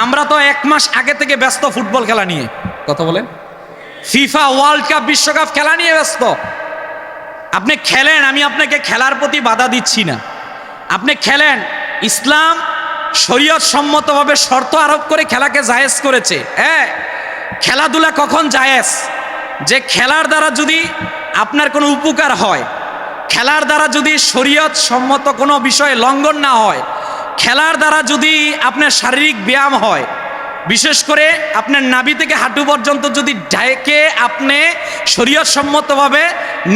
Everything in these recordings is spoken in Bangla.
আমরা তো 1 মাস আগে থেকে ব্যস্ত ফুটবল খেলা নিয়ে। কথা বলেন, ফিফা ওয়ার্ল্ড কাপ বিশ্বকাপ খেলা নিয়ে ব্যস্ত। আপনি খেলেন, আমি আপনাকে খেলার প্রতি বাধা দিচ্ছি না, আপনি খেলেন। ইসলাম শরীয়ত সম্মতভাবে শর্ত আরোপ করে খেলাকে জায়েজ করেছে। হ্যাঁ, খেলাধুলা কখন জায়েজ? যে খেলার দ্বারা যদি আপনার কোনো উপকার হয়, খেলার দ্বারা যদি শরীয়ত সম্মত কোনো বিষয়ে লঙ্ঘন না হয়, খেলার দ্বারা যদি আপনার শারীরিক ব্যায়াম হয়, বিশেষ করে আপনার নাভি থেকে হাঁটু পর্যন্ত যদি ঢেকে আপনি শরীয়ত সম্মতভাবে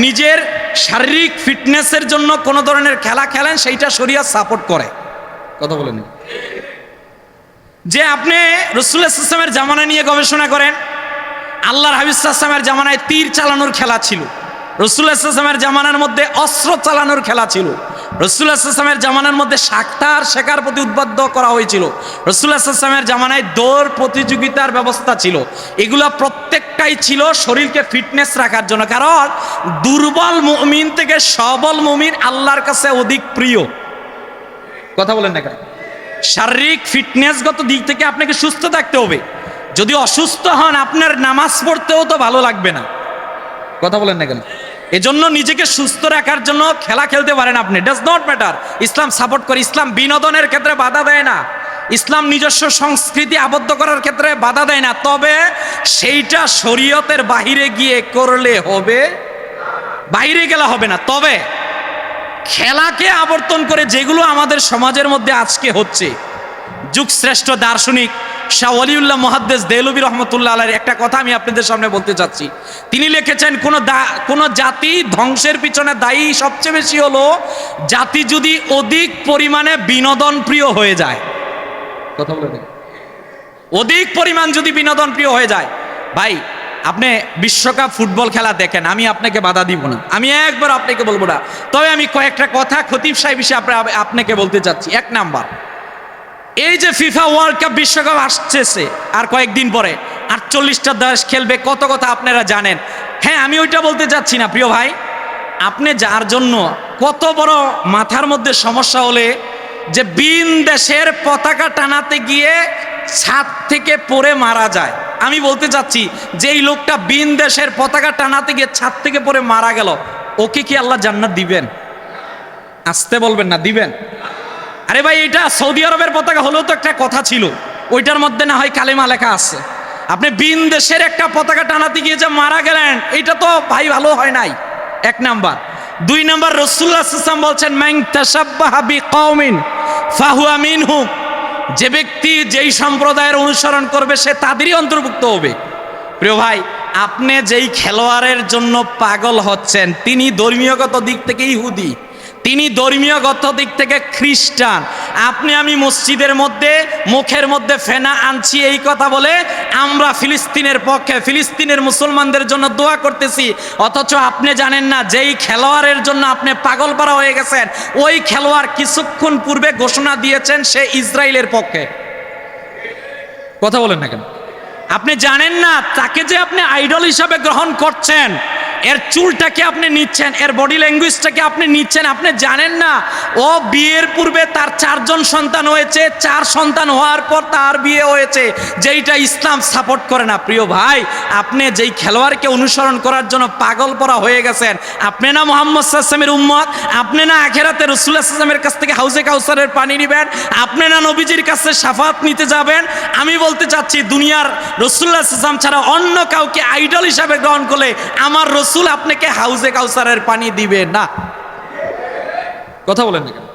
নিজের শারীরিক ফিটনেসের জন্য কোনো ধরনের খেলা খেলেন, সেইটা শরীয়ত সাপোর্ট করে। কথা বলেন। যে আপনি রাসূলুল্লাহ সাল্লাল্লাহু আলাইহি ওয়াসাল্লামের জামানা নিয়ে গবেষণা করেন, আল্লাহর হাবিব সাল্লাল্লাহু আলাইহি ওয়াসাল্লামের জামানায় তীর চালানোর খেলা ছিল, রাসূলুল্লাহ সাল্লাল্লাহু আলাইহি ওয়াসাল্লামের জামানার মধ্যে অস্ত্র চালানোর খেলা ছিল, রাসূলুল্লাহ সাল্লাল্লাহু আলাইহি ওয়াসাল্লামের জামানার মধ্যে সাঁতার শেখার প্রতি উদ্বুদ্ধ করা হয়েছিল, রাসূলুল্লাহ সাল্লাল্লাহু আলাইহি ওয়াসাল্লামের জামানায় দৌড় প্রতিযোগিতার ব্যবস্থা ছিল। এগুলা প্রত্যেকটাই ছিল শরীরকে ফিটনেস রাখার জন্য। কারণ দুর্বল মুমিন থেকে সবল মুমিন আল্লাহর কাছে অধিক প্রিয়। কথা বলেন না কেন? শারীরিক ফিটনেসগত দিক থেকে আপনাকে সুস্থ থাকতে হবে। যদি অসুস্থ হন, আপনার নামাজ পড়তেও তো ভালো লাগবে না। কথা বলেন না কেন? এজন্য নিজেকে সুস্থ রাখার জন্য খেলা খেলতে পারেন আপনি, does not matter. Islam support করে, ইসলাম বিনোদনের ক্ষেত্রে বাধা দেয় না, ইসলাম নিজস্ব সংস্কৃতি আবদ্ধ করার ক্ষেত্রে বাধা দেয় না। তবে সেইটা শরীয়তের বাহিরে গিয়ে করলে হবে, বাইরে গেলে হবে না। তবে খেলাকে আবর্তন করে যেগুলো আমাদের সমাজের মধ্যে আজকে হচ্ছে, যুগশ্রেষ্ঠ দার্শনিক শাহ ওয়ালিউল্লাহ মুহাদ্দিস দেহলভী রহমতুল্লাহ আলাইহির একটা কথা আমি আপনাদের সামনে বলতে চাচ্ছি। তিনি লিখেছেন, কোন জাতি ধ্বংসের পিছনে দায়ী সবচেয়ে বেশি হলো জাতি যদি অধিক পরিমাণে বিনোদন প্রিয় হয়ে যায়। কথা বলে, অধিক পরিমাণ যদি বিনোদন প্রিয় হয়ে যায়। ভাই, আপনি বিশ্বকাপ ফুটবল খেলা দেখেন, আমি আপনাকে বাধা দিব না, আমি একবার আপনাকে বলবো না। তবে আমি কয়েকটা কথা খতিব সাহেব হিসেবে আপনাকে বলতে চাচ্ছি। 1 নাম্বার, এই যে ফিফা ওয়ার্ল্ড কাপ বিশ্বকাপ আসছে আর কয়েকদিন পরে 48টা দেশ খেলবে, কত কথা আপনারা জানেন। হ্যাঁ, আমি ওইটা বলতে চাচ্ছি না প্রিয় ভাই। আপনি যার জন্য কত বড় মাথার মধ্যে সমস্যা হলে যে বিন দেশের পতাকা টানাতে গিয়ে ছাদ থেকে পড়ে মারা যায়। আমি বলতে চাচ্ছি যে এই লোকটা বিন দেশের পতাকা টানাতে গিয়ে ছাদ থেকে পড়ে মারা গেল, ওকে কি আল্লাহ জান্নাত দিবেন? আসতে বলবেন না, দিবেন? আরে ভাই, এটা সৌদি আরবের পতাকা হলেও তো একটা কথা ছিল, ওইটার মধ্যে না হয় কালেমা লেখা আছে। আপনি বিন দেশের একটা পতাকা টানাতে গিয়ে যে মারা গেলেন, এটা তো ভাই ভালো হয় নাই। 1 নাম্বার। 2 নাম্বার, রাসূলুল্লাহ সাল্লাল্লাহু আলাইহি ওয়াসাল্লাম বলছেন, মান তাশাব্বাহা বিকওমিন ফাহুয়া মিনহুম। যে ব্যক্তি যেই সম্প্রদায়ের অনুসরণ করবে সে তাদেরই অন্তর্ভুক্ত হবে। প্রিয় ভাই, আপনি যেই খেলোয়াড়ের জন্য পাগল হচ্ছেন, তিনি ধর্মীয়গত দিক থেকে ইহুদি, তিনি ধর্মীয়গত দিক থেকে খ্রিস্টান। আপনি আমি মসজিদের মধ্যে মুখের মধ্যে ফেনা আনছি এই কথা বলে আমরা ফিলিস্তিনের পক্ষে, ফিলিস্তিনের মুসলমানদের জন্য দোয়া করতেছি, অথচ আপনি জানেন না যেই খেলোয়াড়ের জন্য আপনি পাগল পারা হয়ে গেছেন, ওই খেলোয়াড় কিছুক্ষণ পূর্বে ঘোষণা দিয়েছেন সে ইসরায়েলের পক্ষে। কথা বলেন না কেন? আপনি জানেন না তাকে যে আপনি আইডল হিসাবে গ্রহণ করছেন, এর চুলটাকে আপনি নিচ্ছেন, এর বডি ল্যাঙ্গুয়েজটাকে আপনি নিচ্ছেন, আপনি জানেন না ও বিয়ের পূর্বে তার 4 জন সন্তান হয়েছে, 4 সন্তান হওয়ার পর তার বিয়ে হয়েছে, যেইটা ইসলাম সাপোর্ট করে না। প্রিয় ভাই, আপনি যেই খেলোয়াড়কে অনুসরণ করার জন্য পাগল পরা হয়ে গেছেন, আপনি না মুহাম্মদ সাল্লাল্লাহু আলাইহি ওয়াসাল্লামের উম্মত, আপনি না আখিরাতে রাসূলুল্লাহ সাল্লাল্লাহু আলাইহি ওয়াসাল্লামের কাছ থেকে হাউজে কাউসারের পানি নেবেন, আপনি না নবীজির কাছে শাফাআত নিতে যাবেন। আমি বলতে চাচ্ছি, দুনিয়ার রাসূলুল্লাহ সাল্লাল্লাহু আলাইহি ওয়াসাল্লাম ছাড়া অন্য কাউকে আইডল হিসাবে গ্রহণ করলে আমার রাসূল আপনাকে হাউজে কাউসারের পানি দিবে না। কথা বলেন না কেন?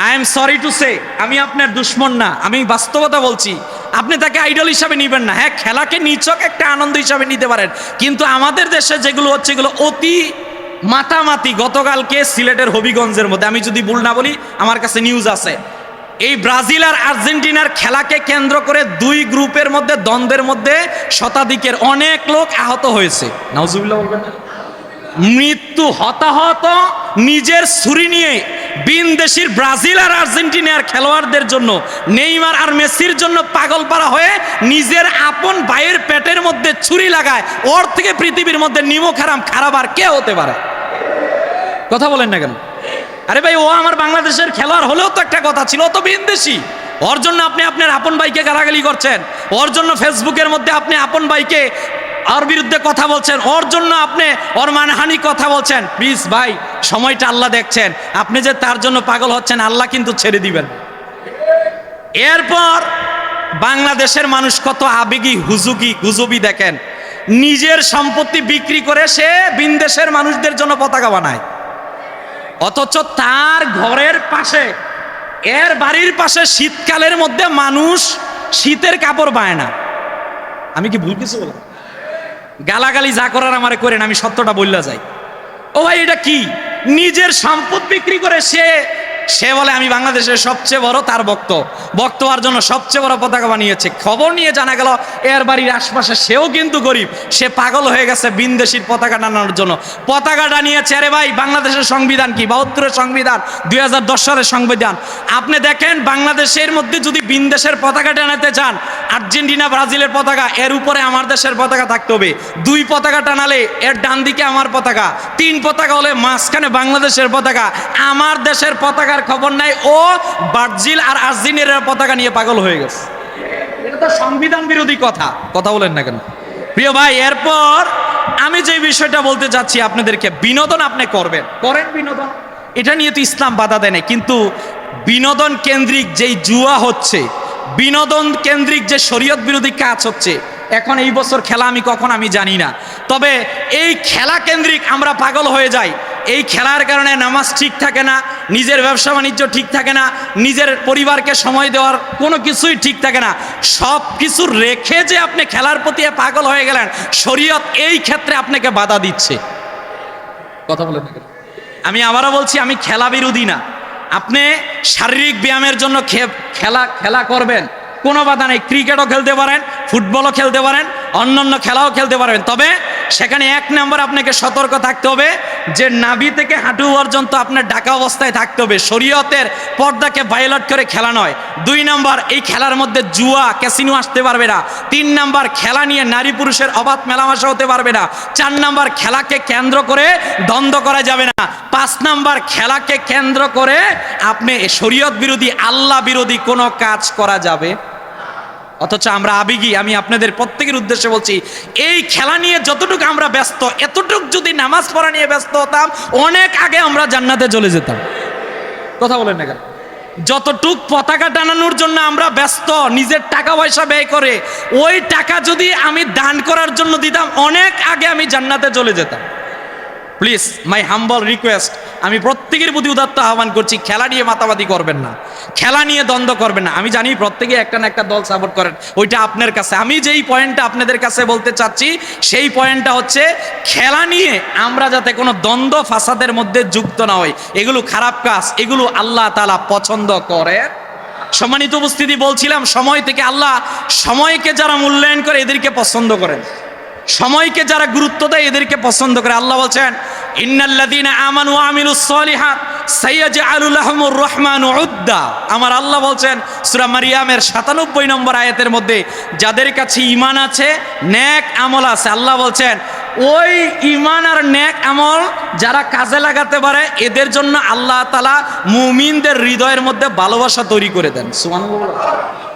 I am sorry to say, আমি আপনার দুশ্মন না, আমি বাস্তবতা বলছি। আপনি তাকে আইডল হিসাবে নিবেন না। হ্যাঁ, খেলাকে নিছক একটা আনন্দ হিসাবে নিতে পারেন, কিন্তু আমাদের দেশে যেগুলো হচ্ছে এগুলো অতি মাতামাতি। গতকালকে সিলেটের হবিগঞ্জের মধ্যে, আমি যদি ভুল না বলি, আমার কাছে নিউজ আছে, এই ব্রাজিল আর আর্জেন্টিনার খেলাকে কেন্দ্র করে 2 গ্রুপের মধ্যে দ্বন্দ্বের মধ্যে শতাধিকের অনেক লোক আহত হয়েছে। নাউজুবিল্লাহ বলবেন না? মৃত্যু, হতাহত, নিজের ছুরি নিয়ে বিনদেশীর ব্রাজিল আর আর্জেন্টিনার খেলোয়াড়দের জন্য, নেইমার আর মেসির জন্য পাগল পারা হয়ে নিজের আপন ভাইয়ের পেটের মধ্যে ছুরি লাগায়। ওর থেকে পৃথিবীর মধ্যে নিমক হারাম খারাপ আর কে হতে পারে? কথা বলেন না কেন? আরে ভাই, ও আমার বাংলাদেশের খেলোয়াড় হলেও তো একটা কথা ছিল, ও তো বিনদেশী, ওর জন্য আপনি আপনার আপন ভাইকে গালাগালি করছেন, ওর জন্য ফেসবুকের মধ্যে আপনি আপন ভাইকে ওর বিরুদ্ধে কথা বলছেন, ওর জন্য আপনি ওর মানহানি কথা বলছেন। প্লিজ ভাই, সময়টা আল্লাহ দেখছেন, আপনি যে তার জন্য পাগল হচ্ছেন আল্লাহ কিন্তু ছেড়ে দিবেন। এরপর বাংলাদেশের মানুষ কত আবেগী গুজবি দেখেন, নিজের সম্পত্তি বিক্রি করে সে বিদেশের মানুষদের জন্য পতাকা বানায়, অথচ তার ঘরের পাশে, এর বাড়ির পাশে শীতকালের মধ্যে মানুষ শীতের কাপড় পায় না। আমি কি ভুল কিছু বললাম? গালাগালি যা করার আমারে করেন, আমি সত্যটা বললা যাই। ও ভাই, এটা কি? নিজের সম্পদ বিক্রি করে সে বলে আমি বাংলাদেশের সবচেয়ে বড়, তার ভক্ত হওয়ার জন্য সবচেয়ে বড় পতাকা বানিয়েছে। খবর নিয়ে জানা গেল এর বাড়ির আশপাশে সেও কিন্তু গরিব, সে পাগল হয়ে গেছে বিনদেশির পতাকা টানানোর জন্য। পতাকাটা নিয়েছে, আরে ভাই বাংলাদেশের সংবিধান কি? 72-এর সংবিধান, 2010 সালের সংবিধান। আপনি দেখেন বাংলাদেশের মধ্যে যদি বিনদেশের পতাকা টানাতে চান, আর্জেন্টিনা ব্রাজিলের পতাকা, এর উপরে আমার দেশের পতাকা থাকতে হবে। 2 পতাকা টানালে এর ডান দিকে আমার পতাকা, 3 পতাকা হলে মাঝখানে বাংলাদেশের পতাকা। আমার দেশের পতাকার খবর নাই, ও ব্রাজিল আর আর্জেন্টিনার পতাকা নিয়ে পাগল হয়ে গেছে। এটা তো সংবিধান বিরোধী কথা বলেন না কেন প্রিয় ভাই? এরপর আমি যে বিষয়টা বলতে চাচ্ছি আপনাদেরকে, বিনোদন আপনি করেন বিনোদন, এটা নিয়ে তো ইসলাম বাধা দেয় না, কিন্তু বিনোদন কেন্দ্রিক যেই জুয়া হচ্ছে, বিনোদন কেন্দ্রিক যে শরীয়ত বিরোধী কাজ হচ্ছে, এখন এই বছর খেলা আমি জানি না, তবে এই খেলা কেন্দ্রিক আমরা পাগল হয়ে যাই। এই খেলার কারণে নামাজ ঠিক থাকে না, নিজের ব্যবসা বাণিজ্য ঠিক থাকে না, নিজের পরিবারকে সময় দেওয়ার কোনো কিছুই ঠিক থাকে না। সব কিছু রেখে যে আপনি খেলার প্রতি পাগল হয়ে গেলেন, শরীয়ত এই ক্ষেত্রে আপনাকে বাধা দিচ্ছে। কথা বলেন না? আমি আবারও বলছি, আমি খেলা বিরোধী না। আপনি শারীরিক ব্যায়ামের জন্য খেলা করবেন, কোনো বাধা নেই। ক্রিকেটও খেলতে পারেন, ফুটবলও খেলতে পারেন, অন্যান্য খেলাও খেলতে পারবেন, তবে সেখানে 1 নম্বর আপনাকে সতর্ক থাকতে হবে যে নাভি থেকে হাঁটু পর্যন্ত আপনার ঢাকা অবস্থায় থাকতে হবে, শরীয়তের পর্দাকে ভায়োলেট করে খেলা নয়। 2 নম্বর, এই খেলার মধ্যে জুয়া ক্যাসিনো আসতে পারবে না। 3 নম্বর, খেলা নিয়ে নারী পুরুষের অবাধ মেলামেশা হতে পারবে না। 4 নম্বর, খেলাকে কেন্দ্র করে দ্বন্দ্ব করা যাবে না। 5 নম্বর, খেলাকে কেন্দ্র করে আপনি শরীয়ত বিরোধী, আল্লাহ বিরোধী কোনো কাজ করা যাবে। অথচ আমরা আবেগী। আমি আপনাদের প্রত্যেকের উদ্দেশ্যে বলছি, এই খেলা নিয়ে যতটুকু আমরা ব্যস্ত, এতটুকু যদি নামাজ পড়া নিয়ে ব্যস্ত হতাম, অনেক আগে আমরা জান্নাতে চলে যেতাম। কথা বলেন না কেন? যতটুক পতাকা টানানোর জন্য আমরা ব্যস্ত, নিজের টাকা পয়সা ব্যয় করে, ওই টাকা যদি আমি দান করার জন্য দিতাম, অনেক আগে আমি জান্নাতে চলে যেতাম। প্লিজ, মাই হাম্বল রিকোয়েস্ট, আমি প্রত্যেকের প্রতি উদাত্ত আহ্বান করছি, খেলা নিয়ে মাতামাতি করবেন না, খেলা নিয়ে দ্বন্দ্ব করবেন না। আমি জানি প্রত্যেকে একটা না একটা দল সাপোর্ট করেন, ওইটা আপনার কাছে। আমি যেই পয়েন্টটা আপনাদের কাছে বলতে চাচ্ছি, সেই পয়েন্টটা হচ্ছে খেলা নিয়ে আমরা যাতে কোনো দ্বন্দ্ব ফাসাদের মধ্যে যুক্ত না হই। এগুলো খারাপ কাজ, এগুলো আল্লাহ তাআলা পছন্দ করে। সম্মানিত উপস্থিতি, বলছিলাম সময় থেকে, আল্লাহ সময়কে যারা মূল্যায়ন করে এদেরকে পছন্দ করেন, সময়কে যারা গুরুত্ব দেয় এদেরকে পছন্দ করে। আল্লাহ বলছেন, ইন্নাল্লাযীনা আমানু ওয়া আমিলুস সালিহাত সাইয়াজআলু লাহুমুর রহমানু উদ্দা। আমার আল্লাহ বলছেন সূরা মারিয়ামের 97 নম্বর আয়াতের মধ্যে, যাদের কাছে ঈমান আছে, নেক আমল আছে, আল্লাহ বলছেন ওই ঈমান আর নেক আমল যারা কাজে লাগাতে পারে, এদের জন্য আল্লাহ তাআলা মুমিনদের হৃদয়ের মধ্যে ভালোবাসা তৈরি করে দেন। সুবহানাল্লাহ।